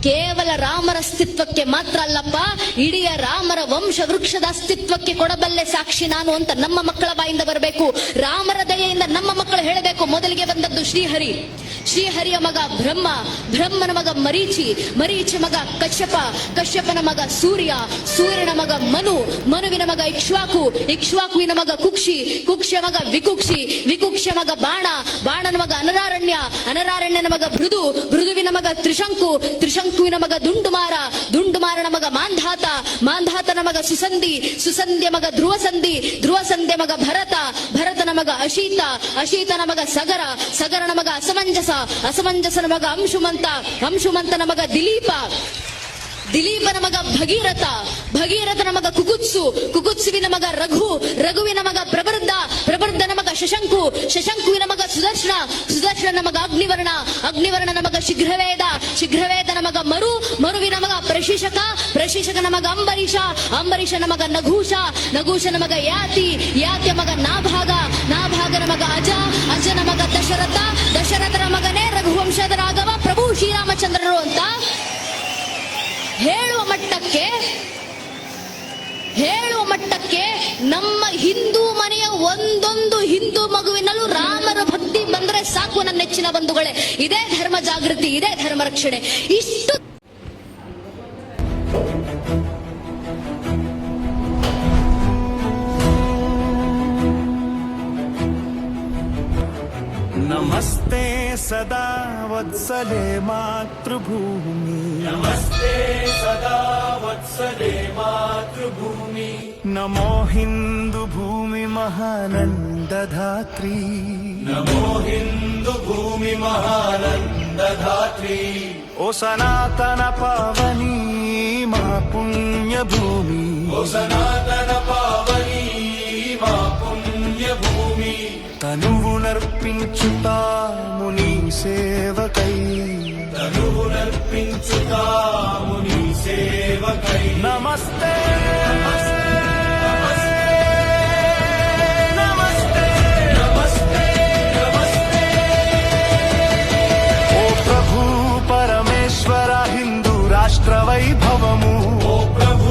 ಕೇವಲ ರಾಮರ ಅಸ್ತಿತ್ವಕ್ಕೆ ಮಾತ್ರ ಅಲ್ಲಪ್ಪ, ಇಡೀ ರಾಮರ ವಂಶ ವೃಕ್ಷದ ಅಸ್ತಿತ್ವಕ್ಕೆ ಕೊಡಬಲ್ಲೆ ಸಾಕ್ಷಿ ನಾನು ಅಂತ ನಮ್ಮ ಮಕ್ಕಳ ಬಾಯಿಂದ ಬರಬೇಕು. ರಾಮರ ದಯೆಯಿಂದ ನಮ್ಮ ಮಕ್ಕಳು ಹೇಳಬೇಕು. ಮೊದಲಿಗೆ ಬಂದದ್ದು ಶ್ರೀಹರಿ, ಶ್ರೀಹರಿಯ ಮಗ ಬ್ರಹ್ಮ, ಬ್ರಹ್ಮನ ಮಗ ಮರೀಚಿ, ಮರೀಚಿ ಮಗ ಕಶ್ಯಪ, ಕಶ್ಯಪನ ಮಗ ಸೂರ್ಯ, ಸೂರ್ಯನ ಮಗ ಮನು, ಮನುವಿನ ಮಗ ಇಕ್ಷ್ವಾಕು, ಇಕ್ಷ್ವಾಕುವಿನ ಮಗ ಕುಕ್ಷಿ, ಕುಕ್ಷಿಯ ಮಗ ವಿಕುಕ್ಷಿ, ವಿಕುಕ್ಷಿಯ ಮಗ ಬಾಣ, ಬಾಣನ ಮಗ ಅನರಾರಣ್ಯ, ಅನರಾರಣ್ಯನ ಮಗ ಭೃದು, ಭೃದುವಿನ ಮಗ ತ್ರಿಶಂಕು, ತ್ರಿಶಂಕುವಿನ ಮಗ ದುಂಡುಮಾರ, ದುಂಡುಮಾರನ ಮಗ ಮಾಂಧಾತ, ಮಾಂಧಾತನ ಮಗ ಸುಸಂಧಿ, ಸುಸಂಧಿಯ ಮಗ ಧ್ರುವಸಂಧಿ, ಧ್ರುವಸಂಧಿಯ ಮಗ ಭರತ, ಭರತನ ಮಗ ಅಶೀತ, ಅಶೀತನ ಮಗ ಸಗರ, ಸಗರನ ಮಗ ಅಸಮಂಜಸ, ಅಸಮಂಜಸನ ಮಗ ಅಂಶುಮಂತ, ಅಂಶುಮಂತನ ಮಗ ದಿಲೀಪ, ದಿಲೀಪನ ಮಗ ಭಗೀರಥ, ಭಗೀರಥನ ಮಗ ಕುಕುತ್ಸು, ಕುಕುತ್ಸುವಿನ ಮಗ ರಘು, ರಘುವಿನ ಮಗ ಪ್ರಬರ್ಧ, ಪ್ರಬರ್ಧನ ಮಗ ಶಶಂಕು, ಶಶಂಕುವಿನ ಮಗ ಸುದರ್ಶನ, ಸುದರ್ಶನ ಮಗ ಅಗ್ನಿವರ್ಣ, ಅಗ್ನಿವರ್ಣನ ಮಗ ಶೀಘ್ರವೇದ, ಶೀಘ್ರವೇದನ ಮಗ ಮರು, ಮರುವಿನ ಮಗ ಪ್ರಶಿಷಕ, ಪ್ರಶಿಷಕನ ಮಗ ಅಂಬರೀಷ, ಅಂಬರೀಷನ ಮಗ ನಘೂಷ, ನಘೂಷನ ಮಗ ಯಾತಿ, ಯಾತಿಯ ಮಗ ನಾಭಾಗ, ನಾಭಾಗನ ಮಗ ಅಜ, ಅಜನ ಮಗ ದಶರಥ, ದಶರಥನ ಮಗನೇ ರಘುವಂಶದ ರಾಘವ ಪ್ರಭು ಶ್ರೀರಾಮಚಂದ್ರರು ಅಂತ ಹೇಳುವ ಮಟ್ಟಕ್ಕೆ ನಮ್ಮ ಹಿಂದೂ ಮನೆಯ ಒಂದೊಂದು ಹಿಂದೂ ಮಗುವಿನಲ್ಲೂ ರಾಮರ ಭಕ್ತಿ ಬಂದ್ರೆ ಸಾಕು ನನ್ನ ನೆಚ್ಚಿನ ಬಂಧುಗಳೇ. ಇದೇ ಧರ್ಮ ಜಾಗೃತಿ, ಇದೇ ಧರ್ಮ ರಕ್ಷಣೆ. ಇಷ್ಟು ನಮಸ್ತೆ ಸದಾ ವತ್ಸಲೆ ಮಾತೃಭೂಮಿ, ನಮಸ್ತೆ ಸದಾ ವತ್ಸಲೆ ಮಾತೃಭೂಮಿ, ನಮೋ ಹಿಂದೂ ಭೂಮಿ ಮಹಾನಂದಧಾತ್ರಿ, ನಮೋ ಹಿಂದೂ ಭೂಮಿ ಮಹಾನಂದಧಾತ್ರಿ, ಓ ಸನಾತನ ಪಾವನಿ ಮಾ ಪುಣ್ಯ ಭೂಮಿ, ಓ ಸನಾತನ ಪಾವನಿ ಮಾ ಪುಣ್ಯ ಭೂಮಿ, తనువునర్పించుతా ముని సేవకై, తనువునర్పించుతా ముని సేవకై, నమస్తే నమస్తే నమస్తే నమస్తే. ఓ ప్రభు పరమేశ్వర హిందూ రాష్ట్ర వైభవము, ఓ ప్రభు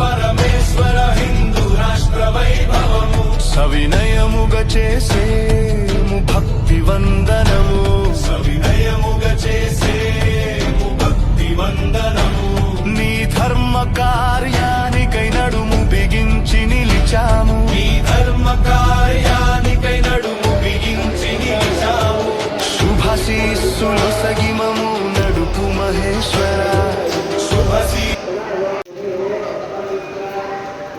పరమేశ్వర హిందూ రాష్ట్ర వైభవము, సవినయముగ చేసేము భక్తి వందనము, సవినయముగ చేసేము భక్తి వందనము, నీ ధర్మ కార్యానికై నడుము బిగించి నిలిచాము, ఈ ధర్మ కార్యానికై నడుము బిగించి నిలిచాము, శుభశీస్సులు సగిమము నడుపు మహేశ్వర, శుభశీ.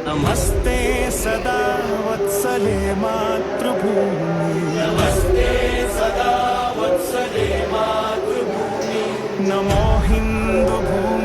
నమస్తే సదా వత్సలే మాతృభూమి, నమస్తే సదా వత్సలే మాతృభూమి, నమో హిందూ భూమి